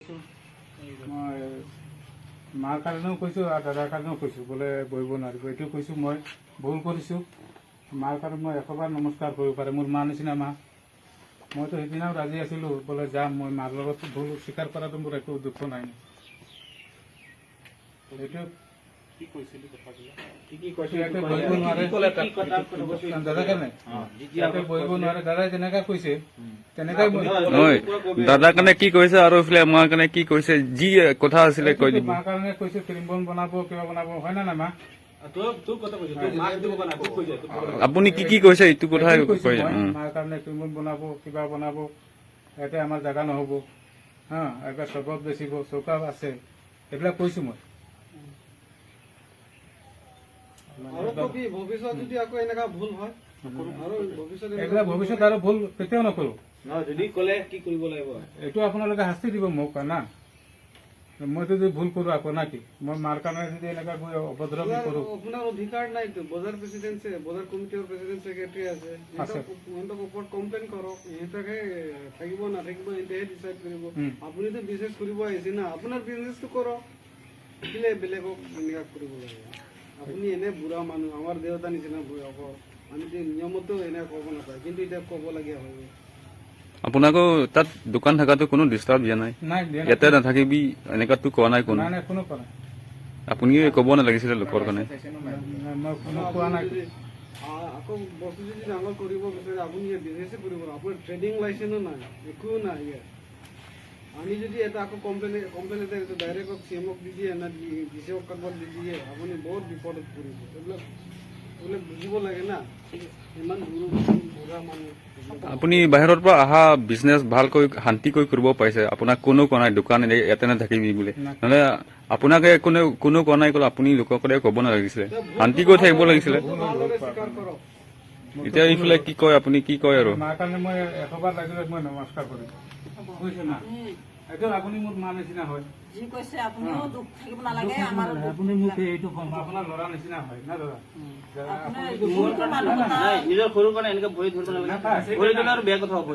মই মাৰ কাৰণেও কৈছোঁ আৰু দাদাৰ কাৰণেও কৈছোঁ বোলে বহিব নোৱাৰিব এইটো কৈছোঁ মই ভুল কৰিছোঁ মাৰ কাৰণে মই 100বাৰ নমস্কাৰ কৰিব পাৰে মোৰ মা নিচিনা মা মইতো সেইদিনাও ৰাজি আছিলোঁ বোলে যাম মই মাৰ লগত ভুল স্বীকাৰ কৰাটো মোৰ একো দুখ নাই এইটো দাদাৰ কাৰণে কি কৈছে আৰু এইফালে আমাৰ কাৰণে কি কৈছে যি কথা আছিলে কৈ দিব মাৰ কাৰণে কৈছে ক্ৰীম বন বনাব কিবা বনাব হয় না মা আপুনি কি কি কৈছে এইটো কথা মাৰ কাৰণে ক্ৰীম বন বনাব কিবা বনাব ইয়াতে আমাৰ জাগা নহ'ব হা এবাৰ চবত বেচিব চৌকা আছে এইবিলাক কৈছোঁ মই ভৱিষ্যত আৰু ভুল কেতিয়াও নকৰো এইটো আপোনালোকে শাস্তি দিব মোক না মই যদি ভুল কৰো আকৌ নাকি মই মাৰ কাৰণে যদি এনেকা অভদ্ৰ কৰো আপোনাৰ অধিকাৰ নাই বজাৰ প্ৰেসিডেন্ট বজাৰ কমিটিৰ প্ৰেসিডেন্ট সেক্ৰেটাৰী আছে ইহঁতক ওপৰত কমপ্লেইন কৰক ইহঁতকে থাকিব নাথাকিব ইহঁতেহে ডিচাইড কৰিব আপুনিতো বিজনেছ কৰিব আহিছে না আপোনাৰ বিজনেছটো কৰক কেলে বেলেগক এনেকা কৰিব লাগে আপুনি এনে বুঢ়া মানুহ আমাৰ দেউতা নিচিনা বুঢ়া আমি নিয়মতো এনে ক'ব নাপায় কিন্তু এতিয়া ক'বলগীয়া হয় আপোনাকো তাত দোকান থকাটো কোনো ডিষ্টাৰ্ব দিয়া নাই ইয়াতে নাথাকিবি এনেকাতো কোৱা নাই কোনো আপুনি ক'ব নালাগিছিলে লোকৰ কাৰণে আকৌ বস্তু যদি ডাঙৰ কৰিব বিচাৰে আপুনি বিজনেছে কৰিব আপোনাৰ ট্ৰেডিং লাইচেন্সো নাই একো নাই ইয়াত আমি যদি এটা আকৌ কমপ্লেইন এটা ডাইৰেক্ট চিএমক দি দিয়ে না ডিচিঅক কাগজ দি দিয়ে আপুনি বহুত বিপদত পৰিব এইবিলাক বুজিব লাগে না ইমান বুঢ়া মানুহ আপুনি বাহিৰৰ পৰা অহা বিজনেছ ভালকৈ শান্তিকৈ কৰিব পাৰিছে আপোনাক কোনো কোৱা নাই দোকান ইয়াতে নাথাকিবি বোলে নহ'লে আপোনাকে কোনো কোৱা নাই ক'লে আপুনি লোকসকলে ক'ব নালাগিছিলে শান্তিকৈ থাকিব লাগিছিলে এতিয়া এইফালে কি কয় আপুনি কি কয় আৰু মাৰ কাৰণে মই 100বাৰ লাগিলে মই নমস্কাৰ কৰিম বুজিছে না এইটো আপুনি মোৰ মা নিচিনা হয় যি কৈছে আপুনিও দুখ থাকিব নালাগে আমাৰ আপুনি মোক এইটো আপোনাৰ ল'ৰা নিচিনা হয় না দাদা নিজৰ সৰু কাৰণে এনেকে ভৰি ধৰিব নালাগে ভৰি ধৰিলে আৰু বেয়া কথা হ'ব